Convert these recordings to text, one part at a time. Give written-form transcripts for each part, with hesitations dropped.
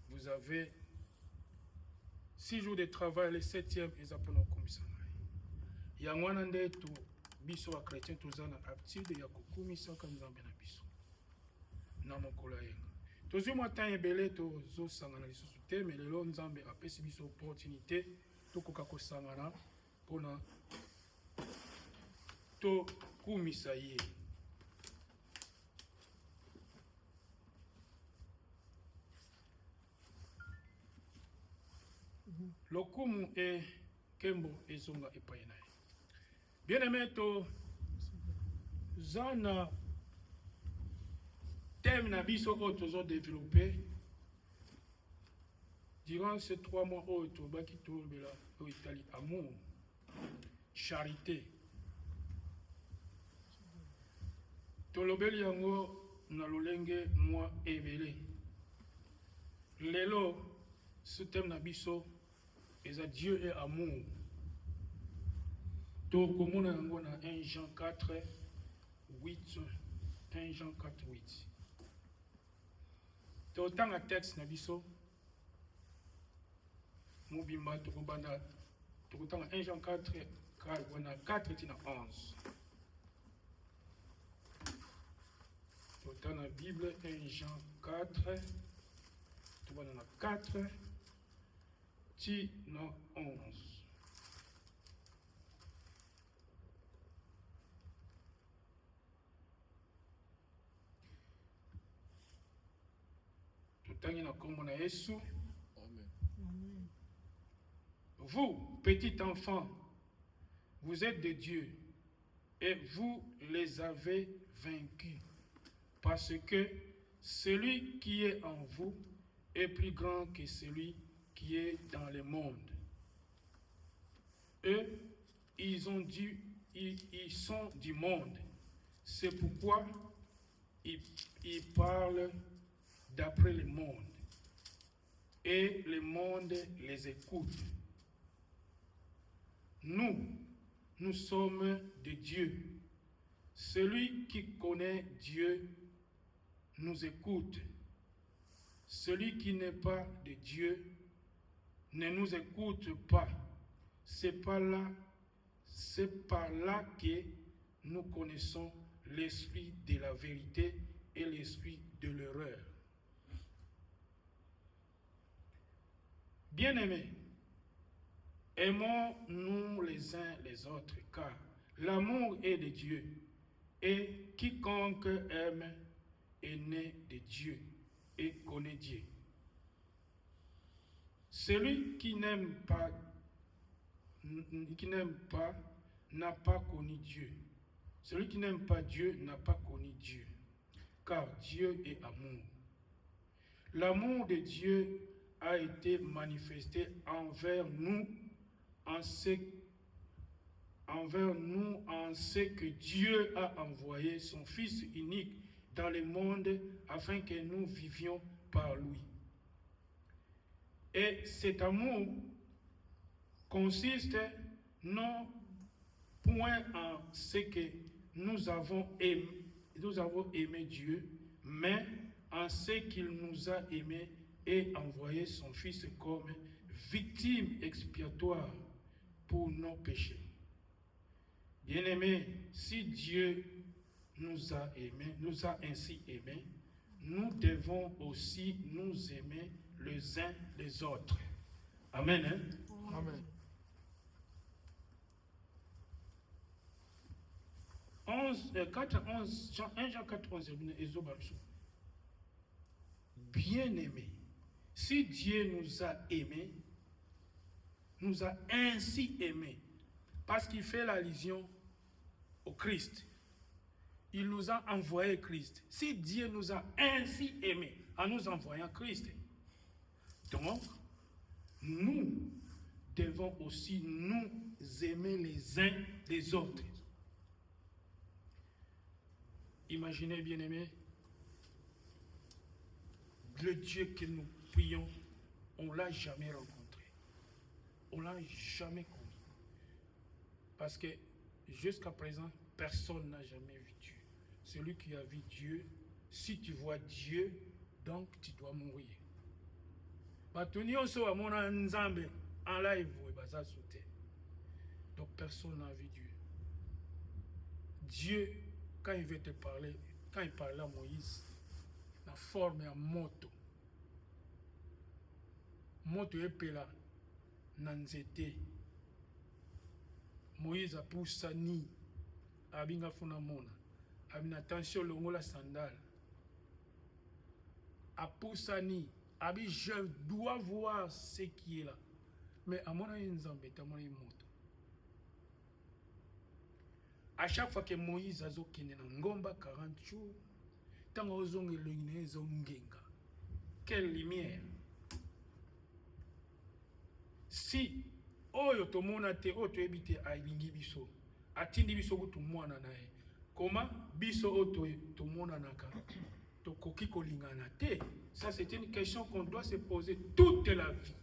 Vous avez 6 jours de travail, le 7e est pour nous commissaire. Yangwana ndetu biso wa chrétien tozana aptitude ya kokumisa ka nzambe na biso. Na mokolo yenga. Tozwi mwata ebele tozo sangana lisusu te mais lelo nzambe apesi biso opportunité tokoka kosangana pona to kumisa ye. Lokumu e kembo ezonga epai na ye. Bien-aimé, zana thème na biso ko tozo développer durant ces 3 mois où to baki to bela au Italie, amour, charité. To lobeli yango na lolenge moi ebele. Lelo ce thème na biso est Dieu et amour. Donc, comme on a 1 Jean 4, 8, 1 Jean 4, 8. Donc, autant un texte, Nabiso, Moubimba, Tokobanda, autant 1 Jean 4, 4 et 11. Autant la Bible, 1 Jean 4, 4, 11. Vous, petits enfants, vous êtes de Dieu et vous les avez vaincus parce que celui qui est en vous est plus grand que celui qui est dans le monde. Eux, ils sont du monde. C'est pourquoi ils parlent d'après le monde. Et le monde les écoute. Nous sommes de Dieu. Celui qui connaît Dieu nous écoute. Celui qui n'est pas de Dieu ne nous écoute pas. C'est par là que nous connaissons l'esprit de la vérité et l'esprit de l'erreur. Bien-aimés, aimons-nous les uns les autres, car l'amour est de Dieu, et quiconque aime est né de Dieu et connaît Dieu. Celui qui n'aime pas n'a pas connu Dieu. Celui qui n'aime pas Dieu n'a pas connu Dieu, car Dieu est amour. L'amour de Dieu a été manifesté envers nous en ce que Dieu a envoyé son Fils unique dans le monde afin que nous vivions par lui. Et cet amour consiste non point en ce que nous avons aimé Dieu, mais en ce qu'il nous a aimés et envoyé son Fils comme victime expiatoire pour nos péchés. Bien-aimés, si Dieu nous a ainsi aimés, nous devons aussi nous aimer les uns les autres. Amen. Hein? Amen. 1 Jean 4, 11, bien-aimés, si Dieu nous a aimés, nous a ainsi aimés, parce qu'il fait l'allusion au Christ. Il nous a envoyé Christ. Si Dieu nous a ainsi aimés en nous envoyant Christ, donc nous devons aussi nous aimer les uns les autres. Imaginez, bien-aimés, le Dieu que nous prions, on ne l'a jamais rencontré. On ne l'a jamais connu. Parce que jusqu'à présent, personne n'a jamais vu Dieu. Celui qui a vu Dieu Si tu vois Dieu, donc tu dois mourir. Bato nyonso bamona Nzambe en live baza sauté. Donc personne n'a vu Dieu. Dieu, quand il veut te parler, quand il parlait à Moïse, la forme est en moto. Moto epela nanzete. Moïse a poussé ni abinga funa mona. Abina attention longola sandale. A poussé ni abi je dois voir ce qui est là. Mais à mon avis, Nzambe ta mon moto. À chaque fois que Moïse a zokene na ngomba 40 jours, tant ozonge lingine zongenga. Quelle lumière! Si oyo tomona te oyo toyebi te alingi biso atindi biso kutu mwana na ye comment biso oyo tomonanaka tokoki kolingana te. Ça c'est une question qu'on doit se poser toute la vie.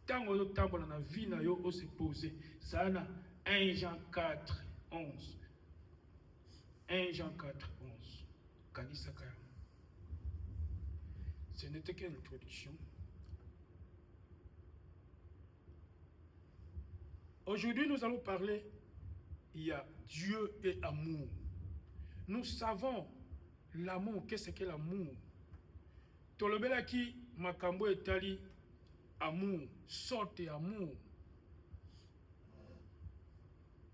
Tant ozotambola na vie na yo o se poser ça na 1 Jean 4 11 1 Jean 4 11 kanisa kaya. Ce n'était qu'une introduction. Aujourd'hui, nous allons parler, il y a Dieu et amour. Nous savons l'amour, qu'est-ce que l'amour? Tolobela ki makambo etali amour, sorte amour.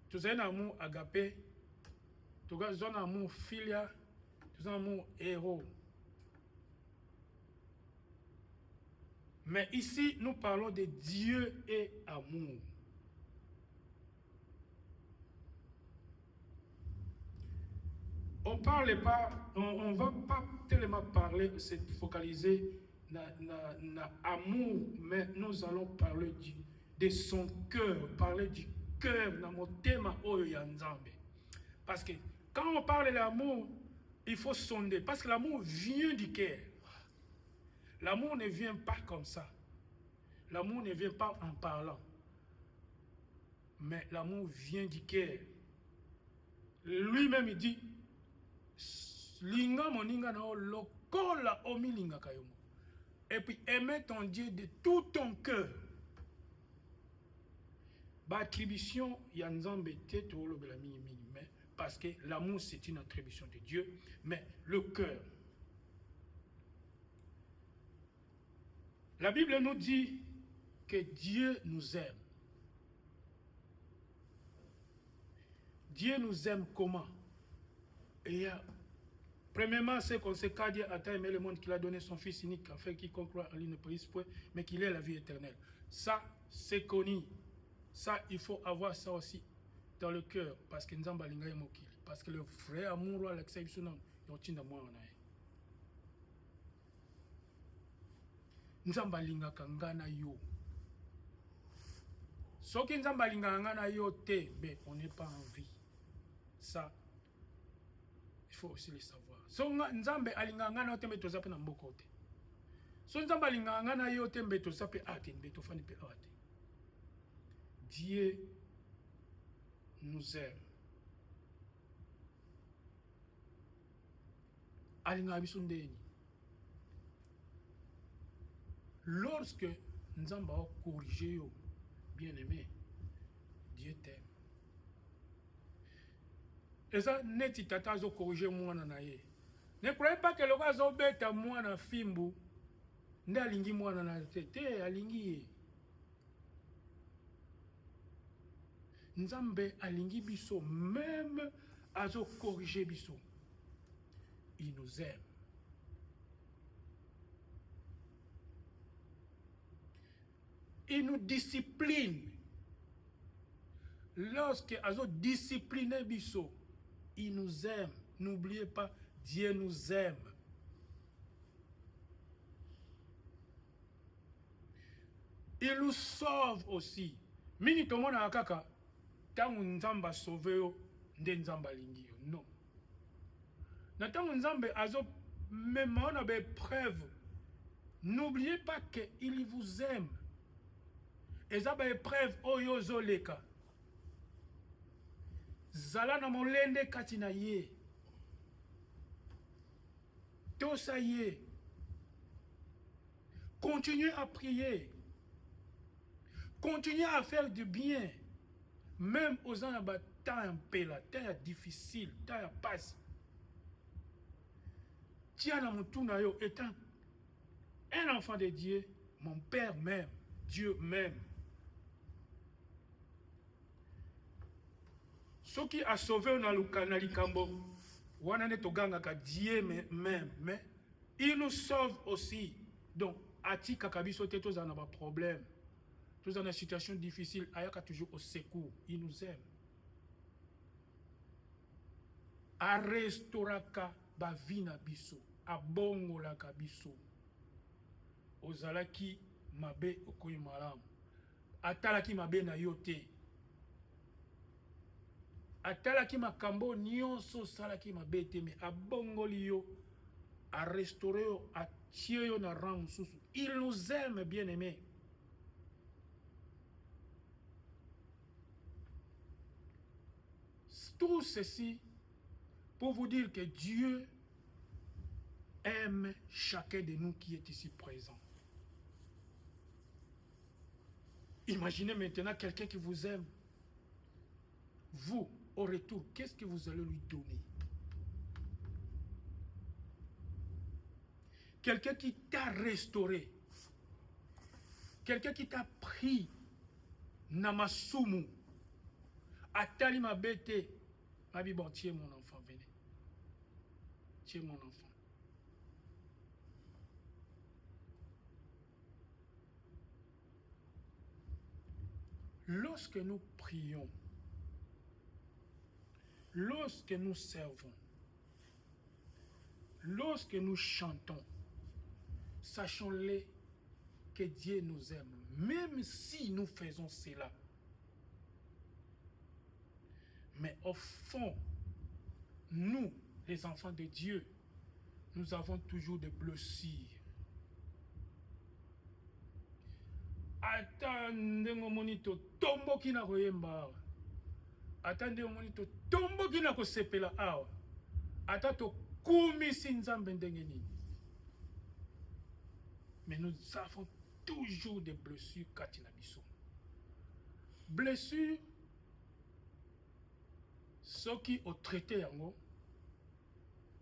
Tous un amour agapé, tous un amour filia, tous un amour héros. Mais ici, nous parlons de Dieu et amour. On parle pas, on va pas tellement parler, se focaliser na amour, mais nous allons parler de son cœur, parler du cœur dans mon thème oyo ya Nzambe. Parce que quand on parle de l'amour, il faut sonder, parce que l'amour vient du cœur. L'amour ne vient pas comme ça. L'amour ne vient pas en parlant. Mais l'amour vient du cœur. Lui-même il dit linga moninga na lokola omilinga kayomo. Et puis aimer ton Dieu de tout ton cœur. Ba attribution ya Nzambe te to lobela mingi mingi, mais parce que l'amour c'est une attribution de Dieu, mais le cœur. La Bible nous dit que Dieu nous aime. Dieu nous aime comment? Et premièrement, c'est qu'on sait qu'à Dieu a tant aimé le monde qu'il a donné son Fils unique, afin qu'il croit en lui ne périsse point, mais qu'il ait la vie éternelle. Ça, c'est connu. Ça, il faut avoir ça aussi dans le cœur, parce que Nzamba linga yemokili, parce que le vrai amour, l'exception, yotinda moi on a. Nzamba linga kangana yo. Soki Nzamba linga ngana yo te, mais on n'est pas en vie. Ça, il faut aussi le savoir. So Nzambe alinga ngana yo te mbe tozape na mboko te. So Nzamba alinga ngana yo te mbe tozape ate mbe tofani pe ate. Dieu nous aime. Alinga biso ndeni. Lorsque Nzamba a corrigé yo, bien aimé, Dieu t'aime. Et ça, neti tata zo corriger mwana na ye. Ne croyez pas que le gars zo beta mwana fimbu, nde alingi mwana na te, alingi ye. Nzambe alingi biso, même azo corriger biso. Il nous aime. Il nous discipline. Lorsque azo discipline biso, il nous aime. N'oubliez pas, Dieu nous aime. Il nous sauve aussi. Mini tomona kaka, tangu Nzamba sauve yo, nde Nzamba lingi yo. Non. Na tangu Nzambe azo même on a des preuves. N'oubliez pas qu'il vous aime. Et ça ba épreuve oyo zoleka. Zala na molende kati na ye. Tout ça y est. Continuez à prier. Continuez à faire du bien. Même aux gens qui temps un peu là, temps difficile, temps passe. Tiana Moutunayo étant un enfant de Dieu, mon Père même, Dieu même. Ce qui a sauvé Nalikambo, Dieu même, mais il nous sauve aussi. Donc, Ati Kakabiso Tetos en a un problème. Tous dans une situation difficile, Ayaka toujours au secours. Il nous aime. A restauraka bavina biso, a bongo la kabiso. Ozalaki mabe okoyi malam. Atalaki mabe na yote. Atalaki makambo nyonso salaki mabe te me abongoli yo, a restauré yo, a tie yo na rang mususu. Il nous aime, bien-aimés. Tout ceci pour vous dire que Dieu aime chacun de nous qui est ici présent. Imaginez maintenant quelqu'un qui vous aime. Vous, au retour, qu'est-ce que vous allez lui donner? Quelqu'un qui t'a restauré. Quelqu'un qui t'a pris. Namasumu. Atali ma bête. Ma vie, bon, tiens mon enfant, venez. Tiens mon enfant. Lorsque nous prions, lorsque nous servons, lorsque nous chantons, sachons-le que Dieu nous aime, même si nous faisons cela. Mais au fond, nous, les enfants de Dieu, nous avons toujours des blessures. Attendez mon monito, tombo qui n'a rien barre. Attendez mon monito, tombo qui n'a pas sepela awa. Attendez koumi sinzambe ndengeni. Mais nous avons toujours des blessures katina biso. Blessures, ce qui au traité yango,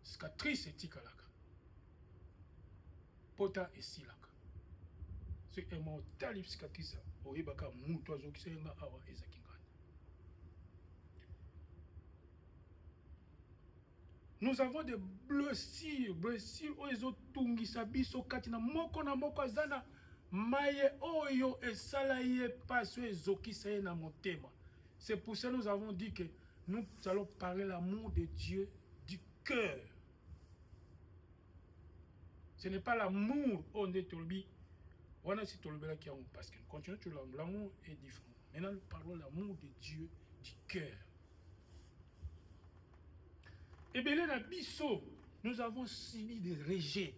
cicatrice etikalaka. Pota esilaka. C'est un mot talib cicatrice. Oyebaka mutu azokisenga awa ezakingana. Nous avons des blessures, oyo tungisa biso katina moko na moko azana maye oyo esala ye paso ezokisa ye na motema. C'est pour ça que nous avons dit que nous allons parler l'amour de Dieu du cœur. Ce n'est pas l'amour on est tolbi. On a si tolbi là qui a parce que continue sur l'amour est différent. Maintenant nous parlons l'amour de Dieu du cœur. Et bien là, nous avons subi des rejets.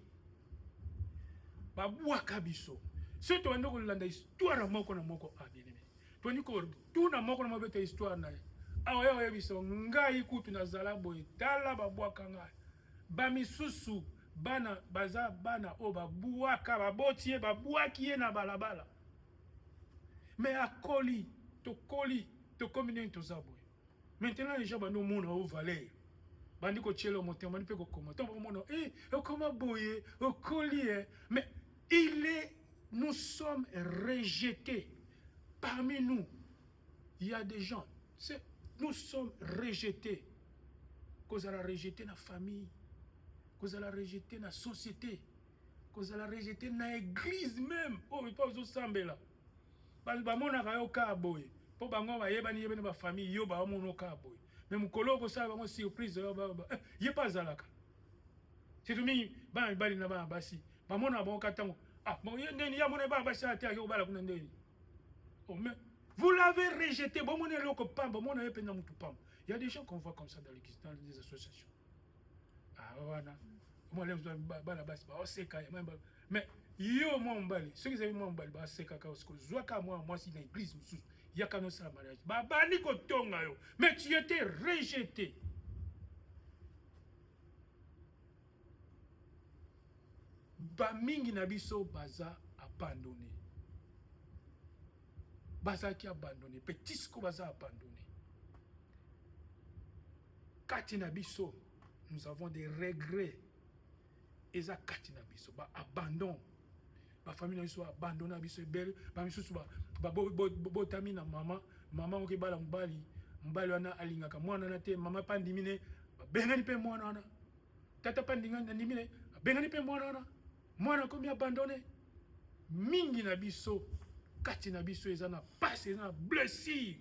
Babouaka biso. Ce que nous avons l'histoire histoire moko na moko a bien aimé. Tu dis que tout na moko na moko histoire na. Awa ya biso ngai kutu na zala boy tala babouaka ngai. Ba misusu bana baza bana o babouaka babotie babouaki na balabala. Mais akoli to combien to zaboy. Maintenant les gens ba no mona au valeur. Bandi ko tchelo moté mani pe ko commenter mono comment boyer au collier mais nous sommes rejetés parmi nous il y a des gens nous sommes rejetés cause à la rejeter na famille cause à la rejeter na société cause à la rejeter na église même oh pas aux sambela ba mona ka yo ka boye po bango ba yeba ni yeba na famille yo ba mono ka boye. Mais mon collègue ça va surprise il pas zalaka c'est tout mi ba bali na ba basi ba mona bon katango bon ndeni ya mona ba basi ati yo bala kuna ndeni oh mais vous l'avez rejeté bon mona loko pamba mona yepe na mutu pamba il y a des gens qu'on voit comme ça dans l'église dans les associations wana moi les ba basi ba oseka mais yo moi mbali ceux qui savent moi mbali ba seka ka osko zwaka moi si dans l'église mususu. Il y a qu'un autre mariage. Mais tu étais rejeté. ba mingi na biso baza abandonné. Baza qui abandonné. Petit siko baza abandonné. Kati na biso, nous avons des regrets. Eza kati na biso, ba abandon. Ba famille na biso abandonné biso belle, ba biso ba botami na mama, mama oke bala mbali, mbali wana alingaka mwana na te, mama pandimine, ba bengani pe mwana wana. Tata pandingani ndimine, ba bengani pe mwana wana. Mwana komi abandonné. Mingi na biso, kati na biso eza na passe, eza na blessure.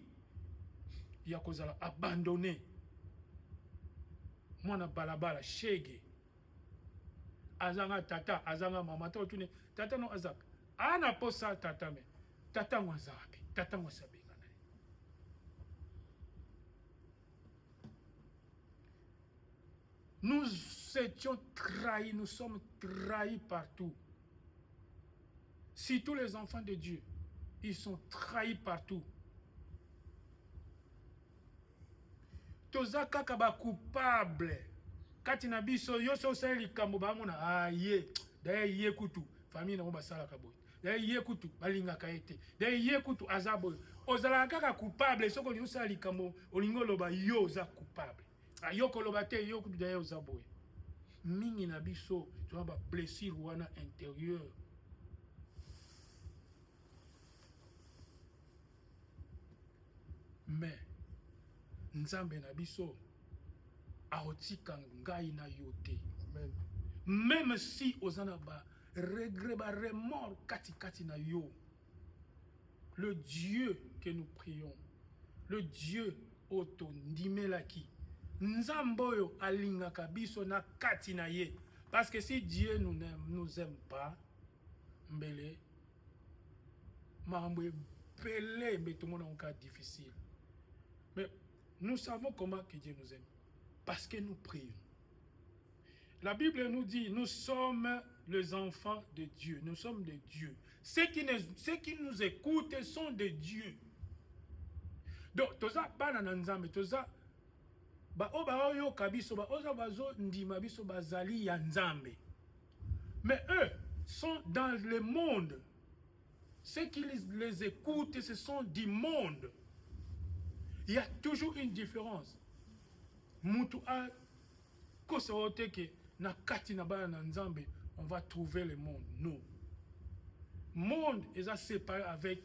Ya kozala abandonné. Mwana balabala shege. Azanga tata, azanga mama, tata no azak. Ana posa tata me. Tata wazabi, tata wasabi. Nous étions trahis, nous sommes trahis partout. Si tous les enfants de Dieu, ils sont trahis partout. Toza kaka ba coupable. Kati na biso yoso sali kambo ba mona aye. D'ailleurs ye kutu famille na ba sala ka boy. D'ailleurs ye kutu balinga ka ete. D'ailleurs ye kutu azabo. Ozala kaka coupable soko yoso sali kambo olingo loba yo za coupable. Ayoko loba te yo kutu d'ailleurs ozabo. Mingi na biso tu ba blessure wana intérieur. Mais Nzambe na biso aotika ngai na yote. Amen. Même si ozana ba regret ba remords kati na yo. Le Dieu que nous prions, le Dieu oto ndimelaki. Nzambe oyo alingaka biso na kati na ye. Parce que si Dieu nous aime pas, mbele mamwe pelé betongo na un cas difficile. Mais nous savons comment que Dieu nous aime. Parce que nous prions. La Bible nous dit, nous sommes les enfants de Dieu. Nous sommes de Dieu. Ceux qui nous écoutent sont de Dieu. Donc, toza bana na nzambe, toza ba oba oyo kabiso ba oza bazo ndima biso bazali ya nzambe. Mais eux sont dans le monde. Ceux qui les écoutent, ce sont du monde. Il y a toujours une différence. Mutu a kosaote ke na kati na bana na nzambe, on va trouver le monde. Non. Monde est séparé avec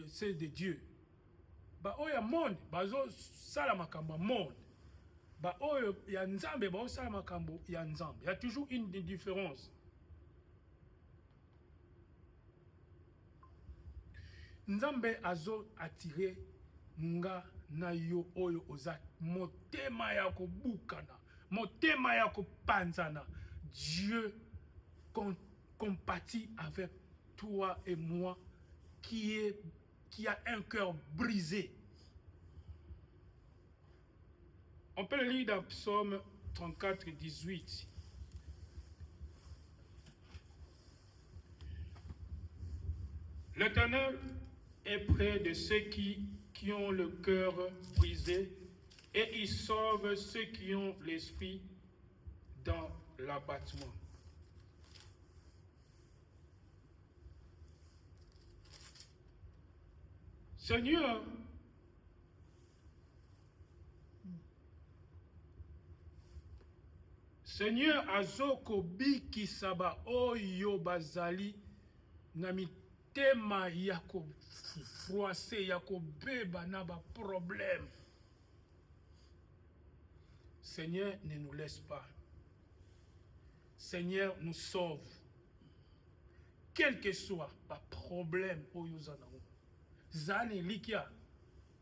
c'est de Dieu. Ba oya monde, bazo sala makambo monde. Ba oyo ya nzambe ba sala makambo ya nzambe. Il y a toujours une différence. Nzambe azo attiré nga na yo oyo oza motema ya kobukana, motema ya kopanzana. Dieu compatit avec toi et moi qui a un cœur brisé. On peut le lire dans Psaume 34, 18. L'Éternel est près de ceux qui ont le cœur brisé et il sauve ceux qui ont l'esprit dans l'abattement. Seigneur, Seigneur azoko biki saba oyo bazali na mitema ya ko froissé ya ko beba na ba problème. Seigneur, ne nous laisse pas. Seigneur, nous sauve. Quel que soit le problème oyo zanao. Zane likia.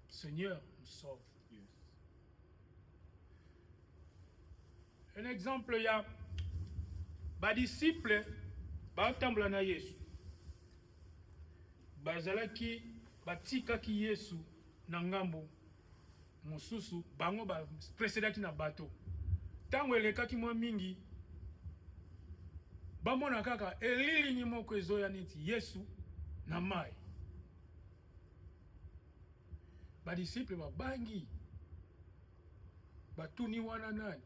Seigneur, nous sauve. Yes. Un exemple, il y a des disciples, batambla na Yesu. Bazalaki batika ki Yesu na ngambo mosusu bango ba précédaki na bateau. Tango elekaki mwa mingi bamona kaka elili ni moko ezoya neti Yesu na mai. Ba disciple babangi batuni wana nani?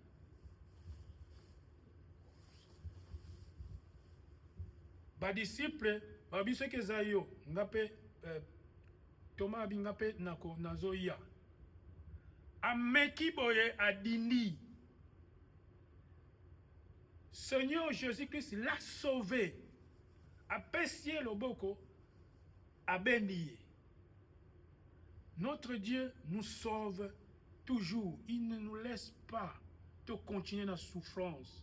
ba disciple ba biso ke zayo ngape Thomas abingape nako nazoya ameki boye adindi. Seigneur Jésus-Christ l'a sauvé. Apesiye loboko abendiye. Notre Dieu nous sauve toujours. Il ne nous laisse pas de continuer la souffrance.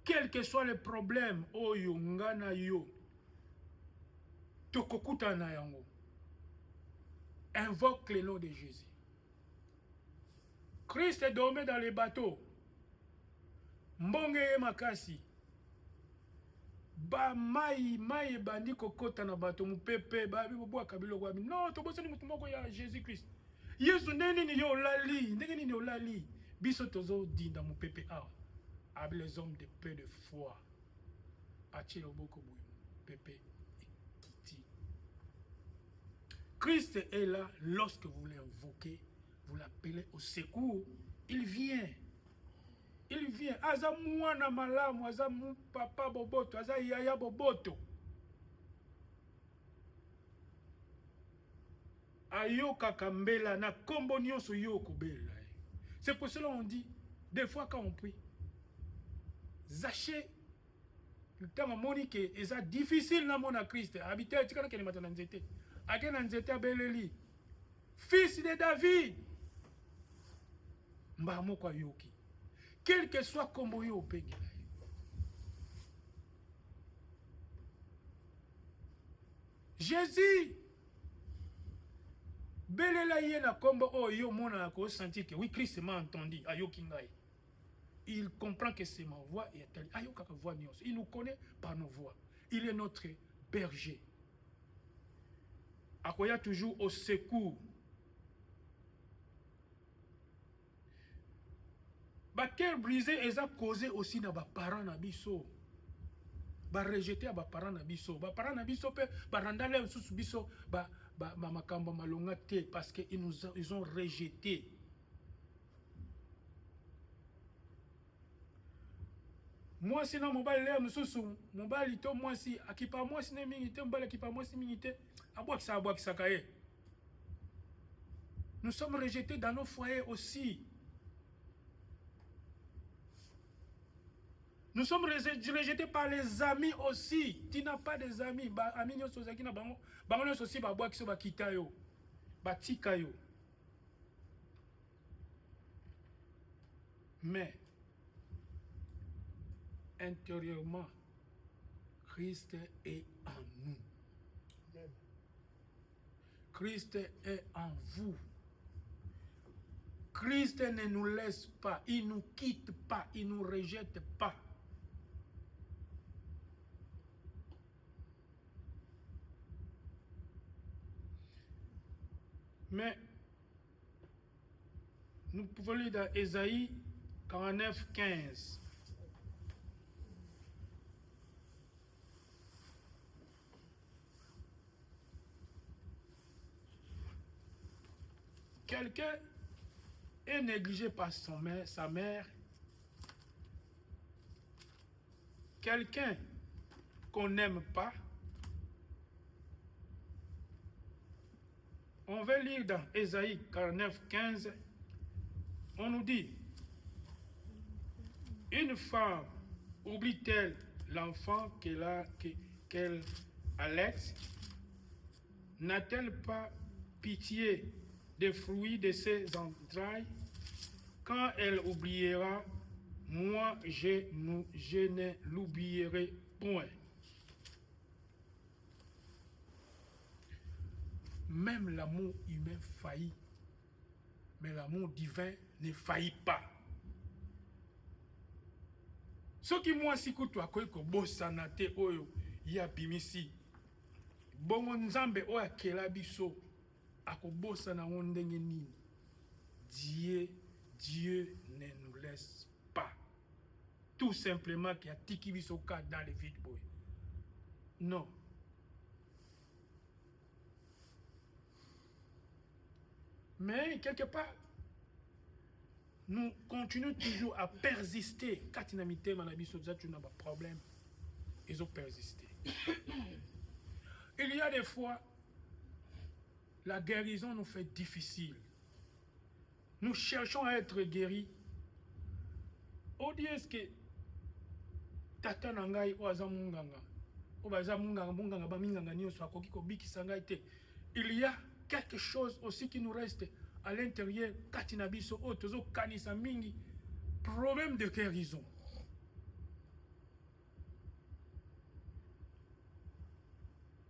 Quel que soit le problème, oyo ngana yo, tokokuta na yango. Invoque le nom de Jésus. Christ est dormi dans les bateaux. Mbonge makasi. Ba mai bandi kokota na bato mupepe ba bibo kabilo kwa bi. Non, to bosani mutu moko ya Jésus Christ. Yesu neni ni yo lali, ndenge ni yo lali. Biso tozo dinda mupepe awa. Avec les hommes de peu de foi. Achi loboko boy pepe kiti. Christ est là lorsque vous l'invoquez, vous l'appelez au secours, il vient. Il vient. Aza mwana malamu, aza papa boboto, aza yaya boboto. Ayoka kambela na kombo nyonso yoko bela. C'est pour cela qu'on dit, des fois quand on prie, Zaché, le temps monique est difficile na mona Christ. Habiter, tu connais qu'elle est maintenant nzete. Aken nzete abeleli. Fils de David. Mba moko yoki. Quel que soit kombo yo pengela. Jésus. Belela yena kombo oh yo mona ko sentir que oui Christ m'a entendu ayoki ngai. Il comprend que c'est ma voix et ayoka ka voix nyonso. Il nous connaît par nos voix. Il est notre berger. Akoya toujours au secours. Ba cœur brisé et ça causé aussi na ba parents na biso. Ba rejeter ba parents na biso. Ba parents na biso pe ba randale sous biso ba makambo malonga te parce que ils ont rejeté. Moi si na mobile leo mususu mobile to moi si akipa moi si na mingite mobile akipa moi si mingite abwakisa kaye. Nous sommes rejetés dans nos foyers aussi. Nous sommes rejetés par les amis aussi. Tu n'as pas des amis. Amis nyonso zaki na bango. Bango nyonso aussi ba bwakisa ba kita yo. Ba tika yo. Mais intérieurement, Christ est en nous. Christ est en vous. Christ ne nous laisse pas, il ne nous quitte pas, il ne nous rejette pas. Mais nous pouvons lire dans Ésaïe 49, 15. Quelqu'un est négligé par sa mère. Quelqu'un qu'on n'aime pas. On va lire dans Ésaïe 49, 15. On nous dit, une femme oublie-t-elle l'enfant qu'elle allaite? N'a-t-elle pas pitié des fruits de ses entrailles? Quand elle oubliera, moi je ne l'oublierai point. Même l'amour humain faillit, mais l'amour divin ne faillit pas. Ce qui moi si kutu akoyi ko bosana te oyo ya bimisi. Bongo nzambe oyo akela biso akobosana ngo ndenge nini. Dieu ne nous laisse pas. Tout simplement qu'il y a tiki biso ka dans le vide boy. Non. Mais quelque part, nous continuons toujours à persister. Quand il y a un problème, ils ont persisté. Il y a des fois, la guérison nous fait difficile. Nous cherchons à être guéris. On dit est-ce que tata nangai oaza munganga, obaza munganga ba minganga nyonso akoki kobikisa ngai te. Il y a quelque chose aussi qui nous reste à l'intérieur kati na biso o tozo kanisa mingi, problème de guérison.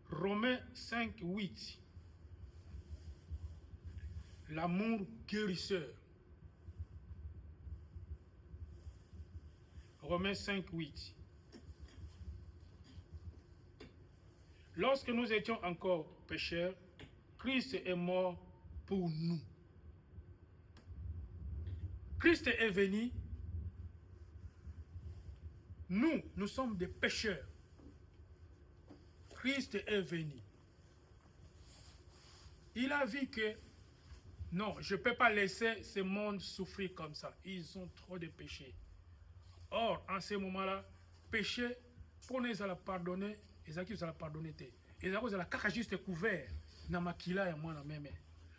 Romains 5, 8. L'amour guérisseur. Romains 5, 8. Lorsque nous étions encore pécheurs, Christ est mort pour nous. Christ est venu. Nous sommes des pécheurs. Christ est venu. Il a vu que non, je ne peux pas laisser ce monde souffrir comme ça. Ils ont trop de péchés. Or, en ce moment-là, péché, pour nous la pardonner, et ça qui nous a pardonné. Et ça vous a caca juste couvert. Namakila et moi,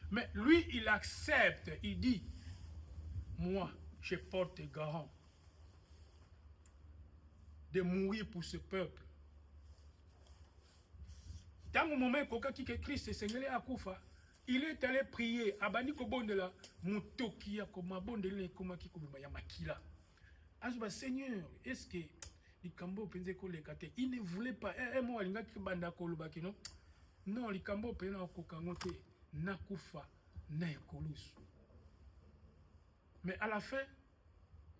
mais lui, il accepte. Il dit, moi, je porte garant de mourir pour ce peuple. Dans le moment où Christ est Seigneur à Koufa, il est allé prier. Abani kobondela mutoki ya koma bondela koma kikobima ya makila. Azuba Seigneur, est-ce que likambo penze ko lekate? Il ne voulait pas. Moi alinga kibanda ko lubaki non. Non, likambo pena ko kangote na kufa na ekolusu. Mais à la fin,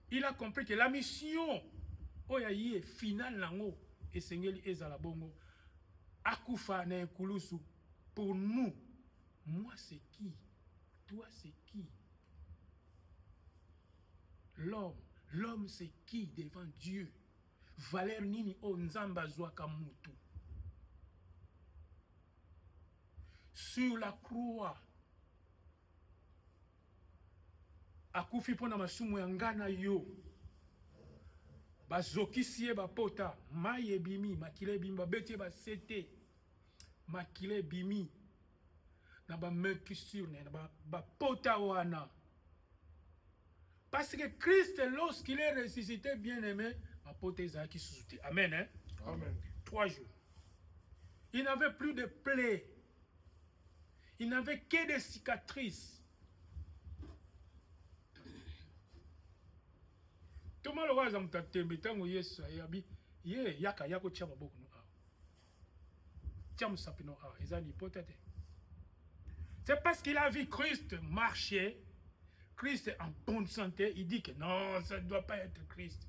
il a compris que la mission oyaye finale nango et Seigneur ezala bongo akufa na ekolusu pour nous. Moi, c'est qui? Toi, c'est qui? L'homme. L'homme, c'est qui devant Dieu? Valère nini o nzamba zwaka mutu. Sur la croix. Akufi pona masumu ya ngana yo. Bazokisiye bapota. Maye bimi. Makile bimi. Babete basete. Makile bimi. Parce que Christ, lorsqu'il est ressuscité, bien-aimé, amen, hein? Amen. 3 jours. Il n'avait plus de plaies. Il n'avait que des cicatrices. Thomas le roi Zamtatembe, tango Yesu ayabi, ye yaka yako chama boku no a. Chama sapino a, ezali potate. C'est parce qu'il a vu Christ marcher, Christ est en bonne santé, il dit que non, ça ne doit pas être Christ.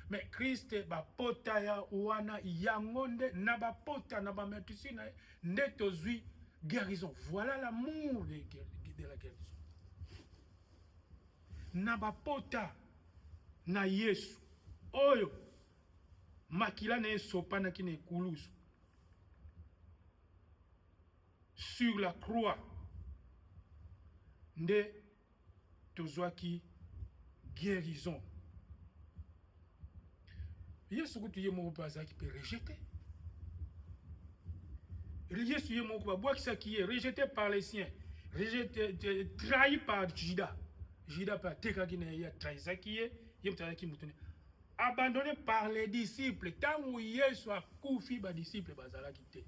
Mais Christ, bapota ya wana yangonde, nabapota, nabametusina, netozui guérison. Voilà l'amour de la guérison. Nabapota na Yesu. Oyo, makila ne sopana ki ne kulusu. Sur la croix de tozwaki guérison. Yesu kutuye moko bazaki pe rejeté. Yesu ye moko babwakisa qui est rejeté par les siens, rejeté, trahi par Judas. Judas par tekaki na ya trahisaki ye mtaki mutune. Abandonné par les disciples. Tant où Yesu a koufi ba disciples bazalaki te.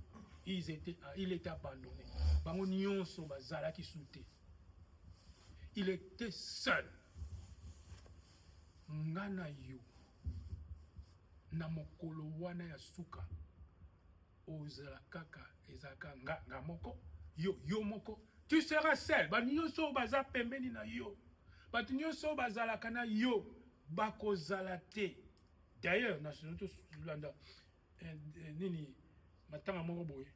Il était abandonné. Il était seul. Ngana yo. Na mokolo wana ya suka. Ozala kaka ezaka nga moko. Yo moko. Tu seras seul. Ba nyonso baza pembeni na yo. Ba nyonso bazala kana yo. Bako zalate. D'ailleurs, na sonoto sulanda. Nini matanga moko boye.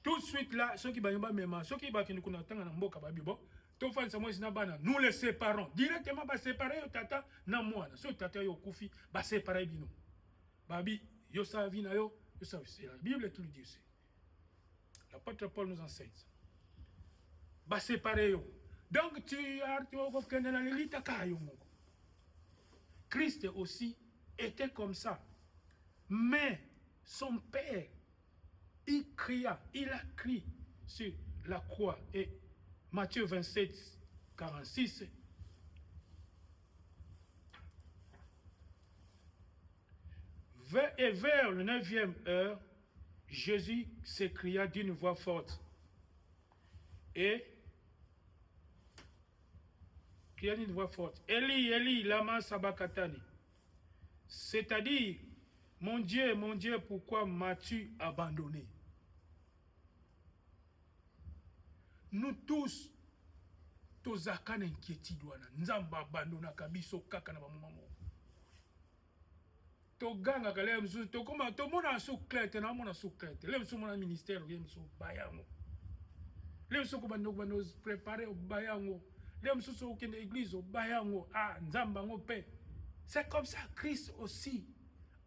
Tout de suite là, ceux qui bagnent même, ceux qui bagnent nous attendent dans mboka babibo, tout fan sa moïse na bana, nous les séparons. Directement ba séparer yo tata na moi, so tata yo kufi, ba séparer bino. Babi, yo sa vie na yo sa c'est la Bible tout le dit c'est. L'apôtre Paul nous enseigne. Ba séparer yo. Donc tu as aucun dans l'élite ka yo moko. Christ aussi était comme ça. Mais son père, il a crié sur la croix. Et Matthieu 27, 46. Et vers le 9e heure, Jésus s'écria d'une voix forte. Et cria d'une voix forte. Eli, Eli, lama sabachthani. C'est-à-dire, mon Dieu, pourquoi m'as-tu abandonné? Nous tous, tozaka na inquiétude wana. Nzamba abandonaka biso kaka na bamama. Toganga kale msu tokoma tomona souklete na mona souklete. Le msu mona ministère ye msu bayango. Le msu ko bando préparer au bayango. Le msu so kende église au bayango. Ah nzamba ngo pe. C'est comme ça Christ aussi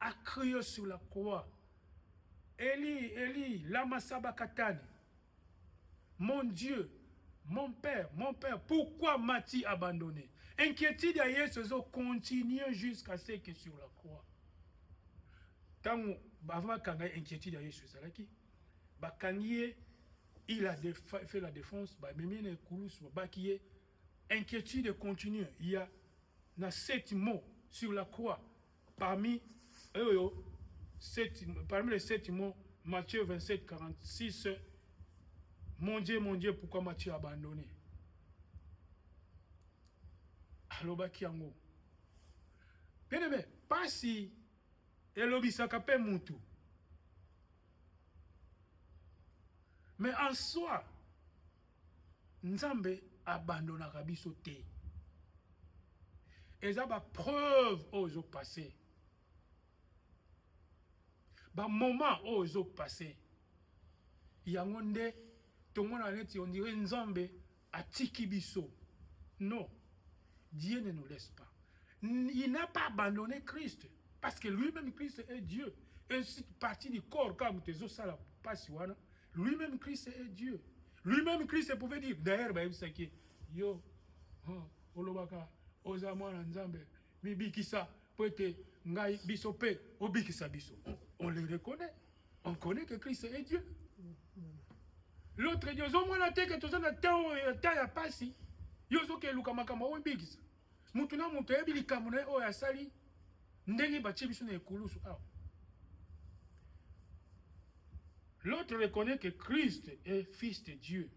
a crié sur la croix. Eli, Eli, lama sabachthani. Mon Dieu, mon Père, pourquoi m'as-tu abandonné? Inquiétude à Jésus continue jusqu'à ce que sur la croix. Quand avant quand inquiétude à Jésus, c'est là qui, il a fait la défense, inquiétude continue. Il y a 7 mots sur la croix. Parmi les 7 mots, Matthieu 27, 46, mon Dieu, pourquoi m'as-tu abandonné? Alobaki yango. Bien aimé, pas si elobisaka pe mutu. Mais en soi, Nzambe abandonnaka biso te. Eza ba preuve ozo passé. Ba moment ozo passé. Yango nde tomona neti on dirait Nzambe atiki biso. Non. Dieu ne nous laisse pas. Il n'a pas abandonné Christ. Parce que lui-même, Christ est Dieu. Et c'est partie du corps, comme tes os, lui-même, Christ est Dieu. Lui-même, Christ pouvait dire, d'ailleurs, yo, olobaka, ozamwana nzambe, mi bikisa, poete, ngai bisope, obikisa biso. On le reconnaît. On connaît que Christ est Dieu. L'autre Dieu, ozomwana te que tozana ta ya pasi. Yozo ke luka makamba o bigisa. Mutu na mutu ebi likambo na o ya sali ndenge batie biso na ekulusu awa. L'autre reconnaît que Christ est fils de Dieu.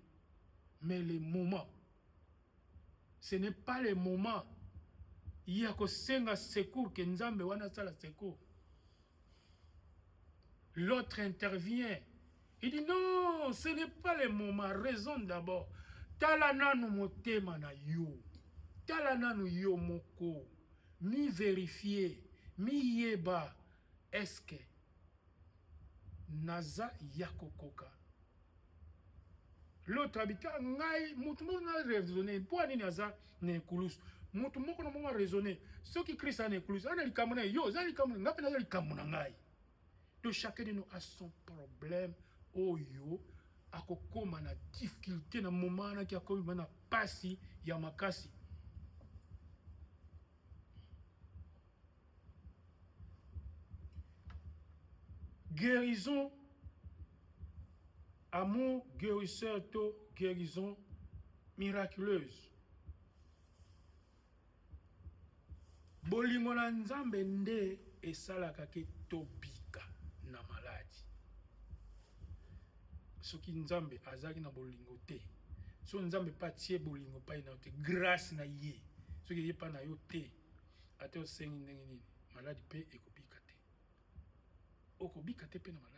Mais les moments, ce n'est pas les moments. Il y a que senga secours que Nzambe wana sala secours. L'autre intervient. Il dit non, ce n'est pas les moments. Raison d'abord. Talana no motema na yo. Talana no yo moko. Mi vérifier. Mi yeba. Est-ce que naza yakokoka. L'autre habitant ngai mutu mo na raisonner. Pour ani naza ne kulus. Mutu moko na mo raisonner. Ceux qui crient ça ne kulus. Ana likamuna yo, za likamuna ngapi na likamuna ngai. Donc chacun de nous a son problème. Oh yo. Akokoma na difficulté na moment na ki akoma na pasi ya makasi. Guérison, amour guérisseur to guérison miraculeuse. Bolingo na Nzambe nde esalaka ke tobika na maladie. Soki Nzambe azaki na bolingo te. So Nzambe pa tie bolingo pa ina te grâce na ye. Soki ye pa na yo te. Ate osengi ndenge nini maladie pe ekobika te. Okobika te pe na maladie.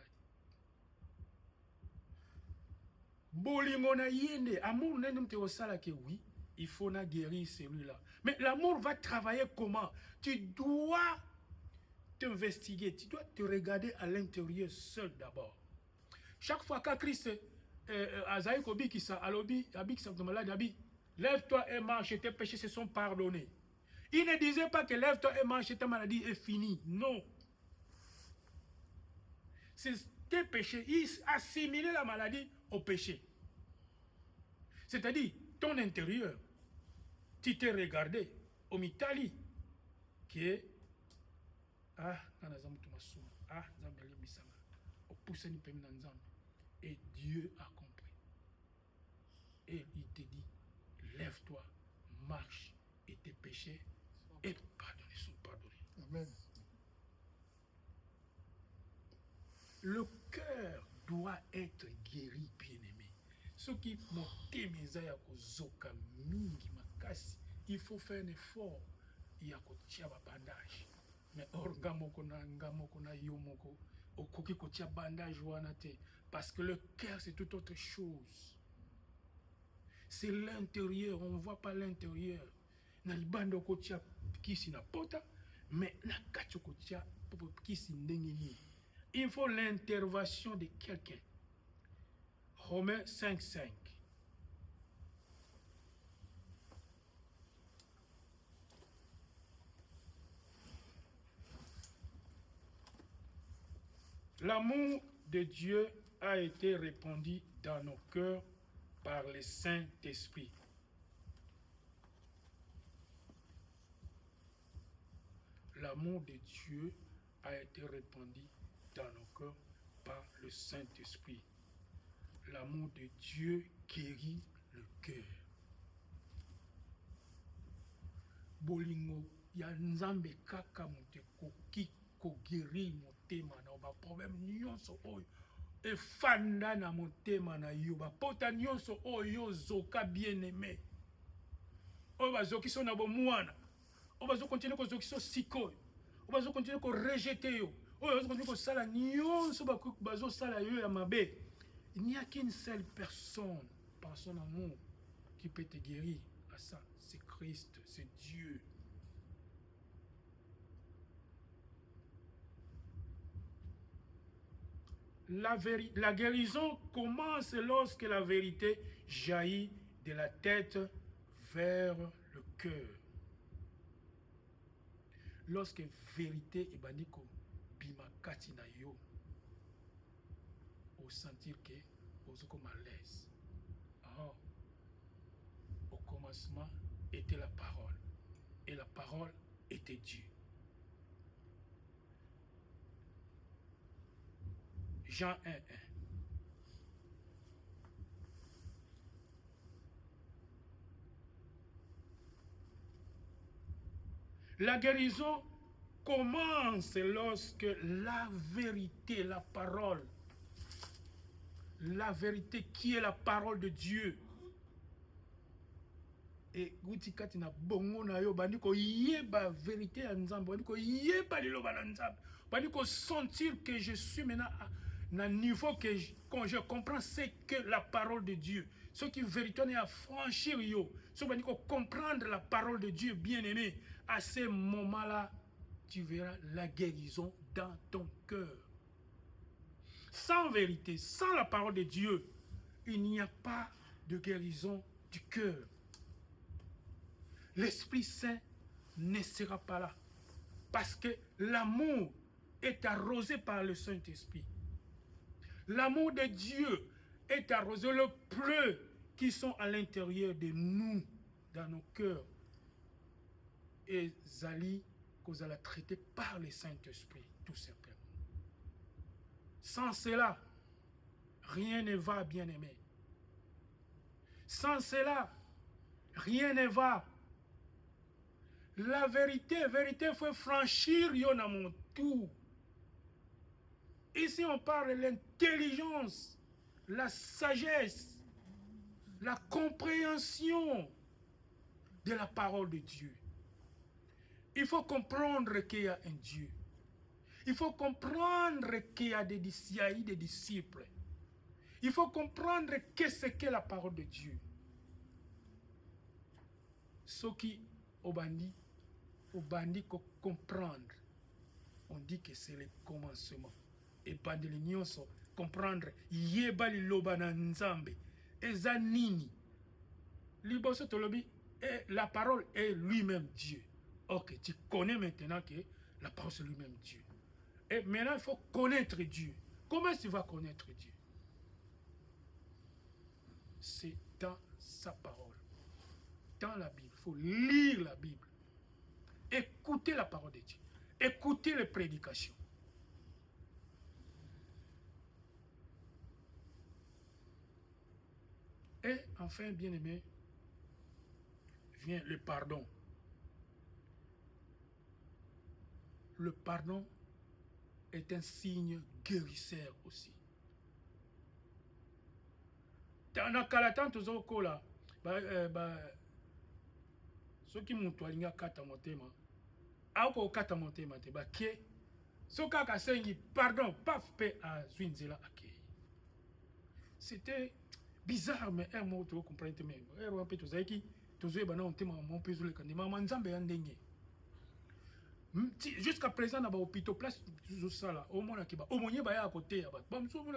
Bolingo na yende, amour nende mte osala ke oui, il faut na guérir celui-là. Mais l'amour va travailler comment? Tu dois t'investiguer, tu dois te regarder à l'intérieur seul d'abord. Chaque fois que Christ azaï kobiki sa alobi, abik sa malade abi, lève-toi et mange, tes péchés se sont pardonnés. Il ne disait pas que lève-toi et mange, ta maladie est finie. Non. C'est tes péchés. Il assimilait la maladie au péché. C'est-à-dire, ton intérieur, tu t'es regardé au Mitali, qui est, Et Dieu a compris. Et il te dit, lève-toi, marche, et tes péchés et pardonnés sont pardonnés. Amen. Le cœur doit être guéri, bien-aimé. Ce qui il faut faire un effort. Il y a un bandage. Mais parce que le cœur, c'est toute autre chose. C'est l'intérieur, on ne voit pas l'intérieur. Mais il faut l'intervention de quelqu'un. Romains 5:5. L'amour de Dieu a été répandu dans nos cœurs par le Saint-Esprit. L'amour de Dieu a été répandu dans nos cœurs par le Saint-Esprit. L'amour de Dieu guérit le cœur. Bolingo ya nzambe kaka mote koki ko guérir motema na ba problème nyonso oyo efanda na motema na yo ba pota nyonso oyo zoka bien-aimé. Oyo bazoki so na bomwana. Oyo bazo continuer ko zoki so sikoyo. Oyo bazo continuer ko rejeter yo. Oyo bazo continuer ko sala nyonso bazo sala yo ya mabe. Il n'y a qu'une seule personne par son amour qui peut te guérir à ça. C'est Christ, c'est Dieu. La guérison commence lorsque la vérité jaillit de la tête vers le cœur. Lorsque la vérité est bandiko bimakati na yo, au sentir que vous êtes à l'aise. Oh. Au commencement était la parole, et la parole était Dieu. Jean 1:1. La guérison commence lorsque la vérité, la parole, la vérité qui est la parole de Dieu, et gutikati na bongo na yo bandiko yeba vérité ya nzambe, bandiko yeba liloba na nzambe, bandiko sentir que je suis maintenant à un niveau que quand je comprends c'est que la parole de Dieu, ce qui véritablement à franchir yo, ce bandiko comprendre la parole de Dieu, bien-aimé, à ce moment-là tu verras la guérison dans ton cœur. Sans vérité, sans la parole de Dieu, il n'y a pas de guérison du cœur. L'Esprit Saint ne sera pas là. Parce que l'amour est arrosé par le Saint-Esprit. L'amour de Dieu est arrosé. Le pleu qui sont à l'intérieur de nous, dans nos cœurs, et Zali, qu'on a traité par le Saint-Esprit, tout simplement. Sans cela, rien ne va, bien-aimé. Sans cela, rien ne va. La vérité, il faut franchir yon à mon tour. Ici, on parle de l'intelligence, la sagesse, la compréhension de la parole de Dieu. Il faut comprendre qu'il y a un Dieu. Il faut comprendre qu'il y a des disciples. Il faut comprendre qu'est-ce qu'est la parole de Dieu. Ce qui, au bandit comprendre, on dit que c'est le commencement. Et bandi l'union comprendre yeba liloba na nzambe eza nini liboso tolobi et la parole est lui-même Dieu. Ok, tu connais maintenant que la parole c'est lui-même Dieu. Et maintenant il faut connaître Dieu. Comment tu vas connaître Dieu? C'est dans sa parole, dans la Bible. Il faut lire la Bible, écouter la parole de Dieu. écoutez les prédications. Et enfin, bien-aimé, vient le pardon. Le pardon est un signe guérisseur aussi. Dans le cas là, ceux qui m'ont toilé kata motema, ako kata motema te ba ke, so kaka sengi pardon, paf pe a zwinzela ake. C'était bizarre, mais un mot tu comprends mais un peu tout ça qui tous les banans ont mon peu sur le candidat, maman nzambe andenge. Jusqu'à présent, dans l'hôpital, place tout ça là, au moins qui va, au moins il y a à côté, bon, souvent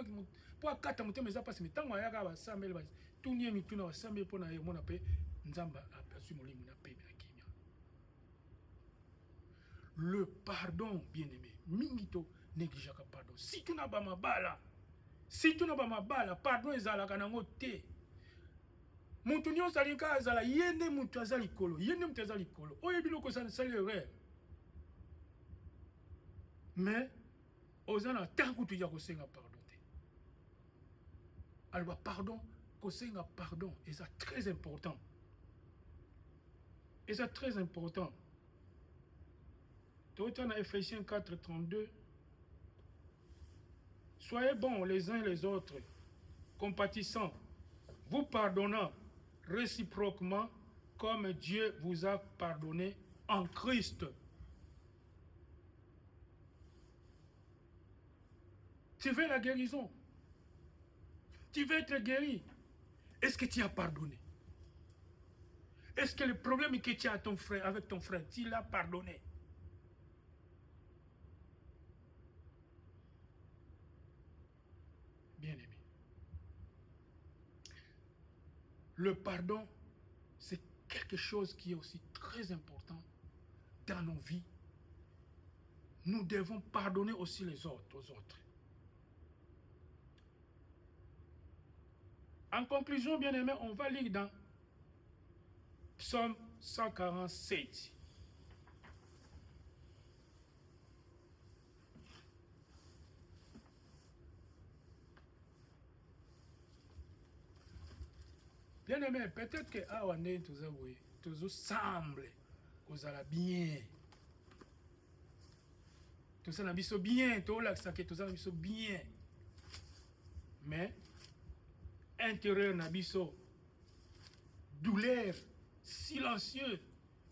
pour quatre montées, mais ça passe, mais tant qu'il y a 100 000, tout n'y est mis tout dans 100 000 pour n'aller mon appel, nzamba a su mon lit, mon appel, le pardon, bien-aimé, mingito néglige le pardon. Si tu n'as pas ma balle, pardon est à la canangote. Mon tunion salika azala, yende mutazali kolo, yende mutazali kolo, oye biloko ça ne salerait. Mais, aux gens tant que tu y as pardon. Alors, pardon, pardon, et c'est très important. Et c'est très important. Tout en Ephésiens 4, 32. Soyez bons les uns les autres, compatissants, vous pardonnant réciproquement comme Dieu vous a pardonné en Christ. Tu veux la guérison? Tu veux être guéri? Est-ce que tu as pardonné? Est-ce que le problème que tu as avec ton frère, tu l'as pardonné? Bien-aimé. Le pardon, c'est quelque chose qui est aussi très important dans nos vies. Nous devons pardonner aussi les autres aux autres. En conclusion, bien-aimé, on va lire dans Psaume 147. Bien-aimé, peut-être que Awane tout semble que vous allez bien. Tout ça n'a pas bien, tout ça n'a pas bien. Mais intérieur n'a pas douleur silencieux,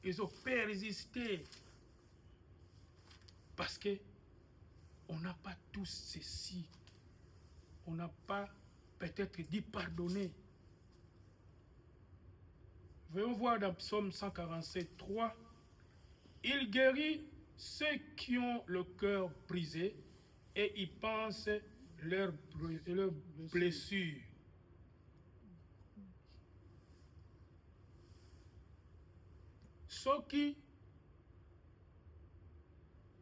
ils ont persisté parce que on n'a pas tous ceci, on n'a pas peut-être dit pardonner. Voyons voir dans Psaume 147, 3, il guérit ceux qui ont le cœur brisé et ils pensent leurs blessures. Soki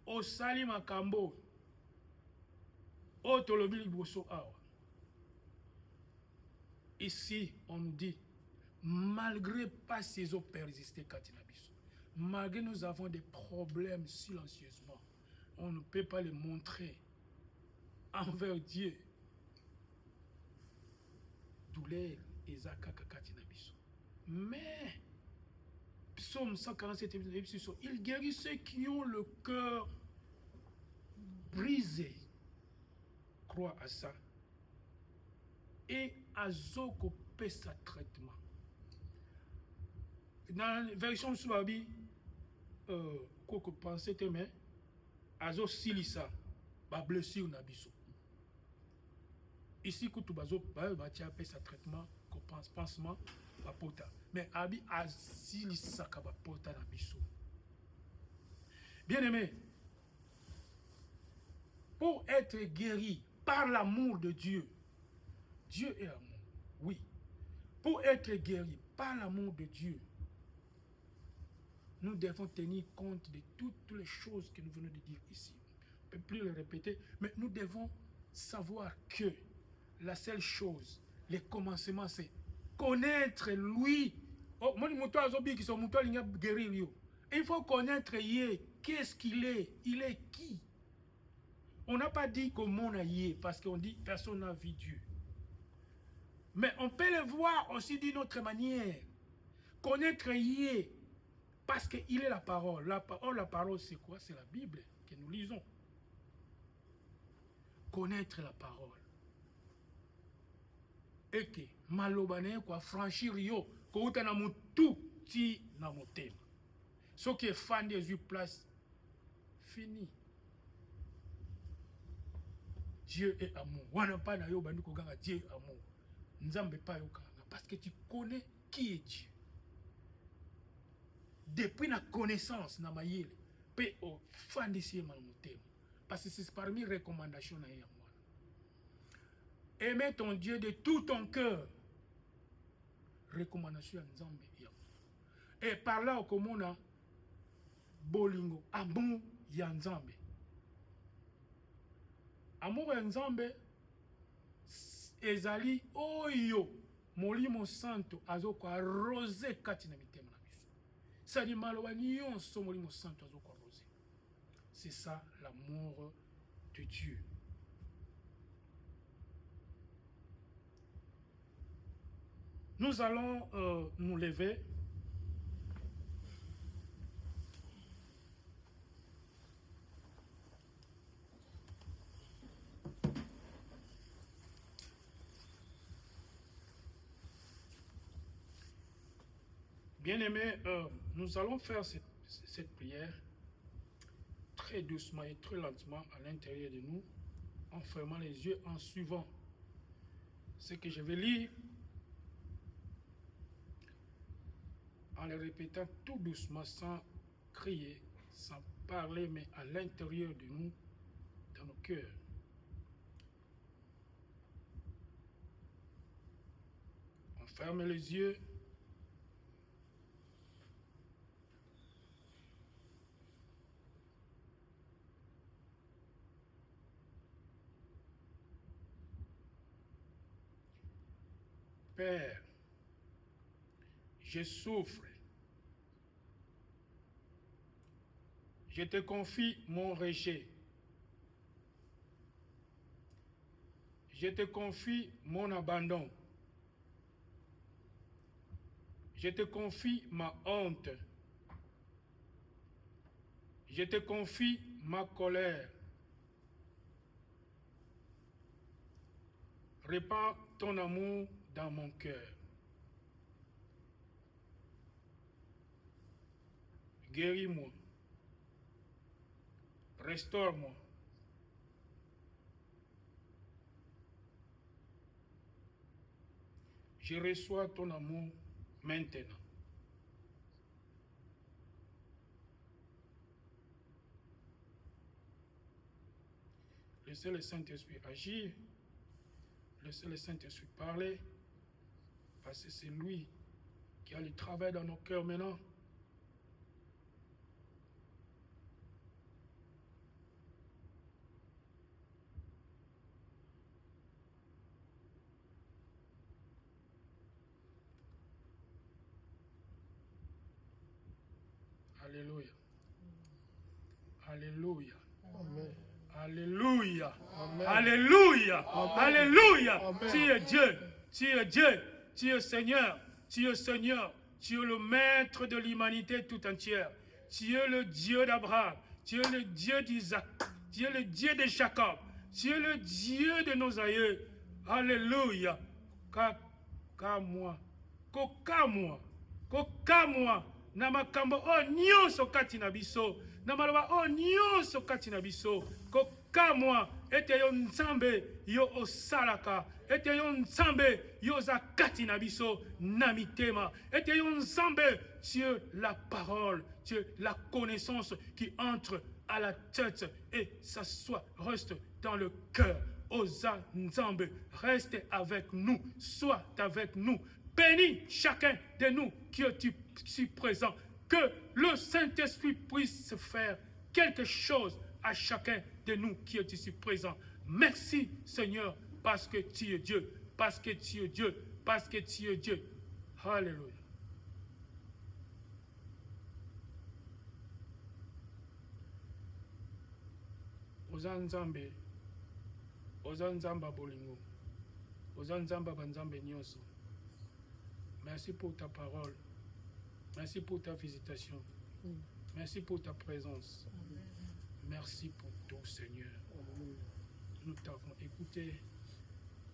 osali makambo otolobi liboso awa. Ici on nous dit malgré pas ces eaux persister Katinabiso, malgré nous avons des problèmes silencieusement, on ne peut pas les montrer envers Dieu. Douleur et zakaka Katinabiso. Mais Psaume 147, il guérit ceux qui ont le cœur brisé. Crois à ça. Et à Zoko paie sa traitement. Dans la version Souabi, quoi que pensez, mais Azo Silisa, ba blessure nabiso. Ici, quand tu vas paie sa traitement, qu'on pense pansement, ba pota. Mais abi Silisa ka ba pota nabiso. Bien aimé, pour être guéri par l'amour de Dieu, Dieu est amour, oui. Pour être guéri par l'amour de Dieu, nous devons tenir compte de toutes les choses que nous venons de dire ici. On ne peut plus le répéter, mais nous devons savoir que la seule chose, le commencement, c'est connaître lui. Il faut connaître lui. qu'est-ce qu'il est? Il est qui? On n'a pas dit comment on y est, parce qu'on dit personne n'a vu Dieu. Mais on peut le voir aussi d'une autre manière. Connaître y est, parce qu'il est la parole. La parole c'est quoi? C'est la Bible que nous lisons. Connaître la parole. Et que malobane quoi franchir yo, ko uta na mutu ti na motema. Ce qui est fan des yeux place fini. Dieu est amour. Wana pa na yo bandu ko ganga Dieu est amour. Nzambe pa yo kanga parce que tu connais qui est Dieu. Depuis la connaissance na mayele pe o fan de sie na motema. Parce que c'est parmi les recommandations na ya. Aimer ton Dieu de tout ton cœur. Recommandation à Nzambe. Et par là, au commun, bolingo, amour ya Nzambe. Amour ya Nzambe, ezali, oyo, molimo santo, azoko arrosé kati na mitema na biso. Sadi maloba nyonso molimo santo azoko arrosé. C'est ça l'amour de Dieu. Nous allons nous lever. Bien-aimés, nous allons faire cette prière très doucement et très lentement à l'intérieur de nous, en fermant les yeux, en suivant ce que je vais lire, en le répétant tout doucement, sans crier, sans parler, mais à l'intérieur de nous, dans nos cœurs. On ferme les yeux. Père, je souffre. Je te confie mon rejet. Je te confie mon abandon. Je te confie ma honte. Je te confie ma colère. Répands ton amour dans mon cœur. Guéris-moi. Restaure-moi. Je reçois ton amour maintenant. Laissez le Saint-Esprit agir. Laissez le Saint-Esprit parler. Parce que c'est lui qui a le travail dans nos cœurs maintenant. Alléluia. Alléluia. Amen. Alléluia. Amen. Alléluia. Amen. Alléluia. Amen. Tu es Dieu. Tu es Dieu. Tu es Seigneur. Tu es Seigneur. Tu es le maître de l'humanité tout entière. Tu es le Dieu d'Abraham. Tu es le Dieu d'Isaac. Tu es le Dieu de Jacob. Tu es le Dieu de nos aïeux. Alléluia. Kokamwa. Kokamwa. Kokamwa. Na makambo o nyonso kati na biso. Na maloba o nyonso kati na biso. Kokamwa. Ete yo nzambe yo osalaka. Ete yo nzambe yo za kati na biso na mitema. Ete yo nzambe, tu es la parole, tu es la connaissance qui entre à la tête et s'assoit, reste dans le cœur. Osa nzambe, reste avec nous, sois avec nous. Bénis chacun de nous qui est ici présent. Que le Saint-Esprit puisse faire quelque chose à chacun de nous qui est ici présent. Merci Seigneur, parce que tu es Dieu, parce que tu es Dieu, parce que tu es Dieu. Alléluia. oza nzambe bolingo, oza nzambe banzambe nyonso. Merci pour ta parole, merci pour ta visitation, merci pour ta présence, merci pour tout, Seigneur. Nous t'avons écouté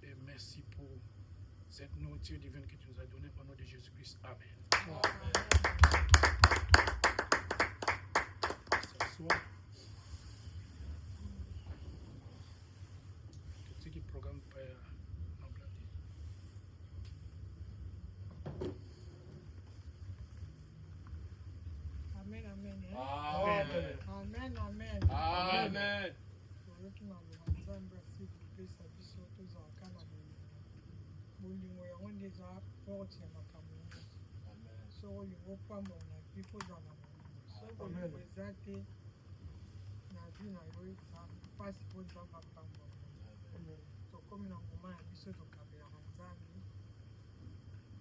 et merci pour cette nourriture divine que tu nous as donnée au nom de Jésus-Christ. Amen. S'asseoir. Tout ce qui programme Père Noblaté. Amen, amen. Amen. Amen, amen. Amen. Toyoki na Nzambe asipesa biso tozalaka na bolingo yango nde eza porte ya makambo nyonso. Soki olingo opambola na vi kozala na bolingo. Soki olingo eza te na vi na yo eza mpasi mpo Nzambe apambola. Tokomi na moma ya biso tokabelaka Nzambe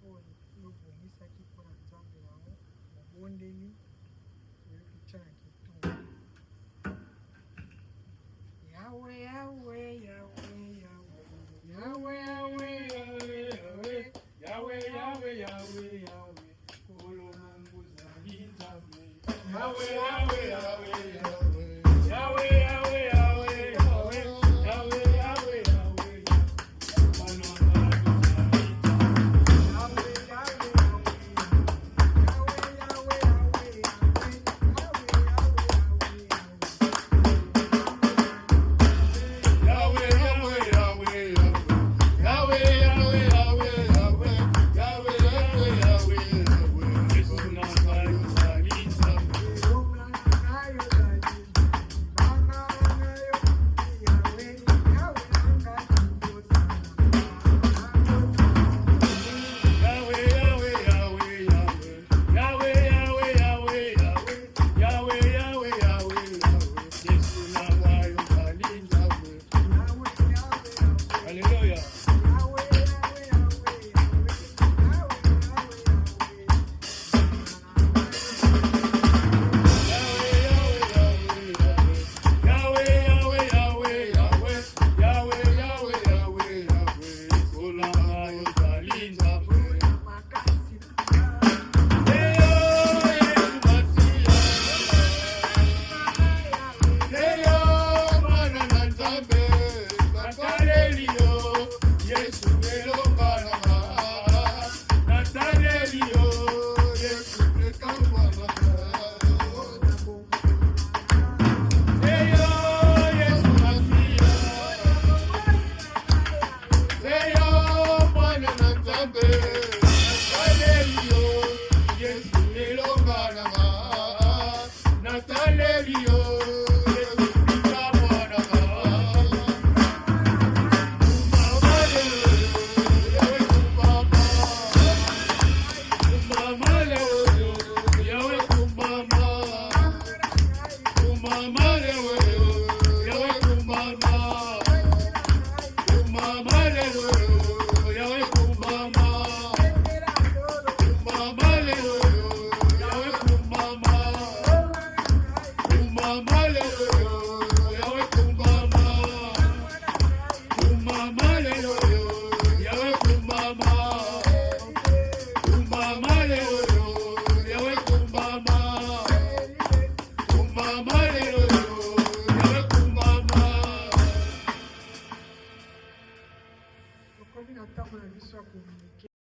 oyo yobongisaki mpo na Nzambe yango mobondeli toyoki tya na kitunga. Yahweh, Yahweh, Yahweh, Yahweh, Yahweh, Yahweh, Yahweh, Yahweh, Yahweh, Yahweh, Kolo Mungu zali Nzambe. Yahweh, Yahweh, Yahweh, Yahweh, Yahweh, Yahweh, Yahweh, Yahweh, Yahweh, Yahweh, Yahweh, Kolo Mungu zali Yahweh, Yahweh, Yahweh, Yahweh, Yahweh, Yahweh, Yahweh, Yahweh, Yahweh, Yahweh, Yahweh, Yesu na Mungu zali Nzambe. Yahweh, Yahweh, Yahweh, Yahweh, Yahweh, Yahweh, Yahweh, Yahweh, Yahweh, Yahweh, Yahweh, Yesu na Mungu zali Nzambe. Hallelujah. Tokomi na ntango na biso ya komunike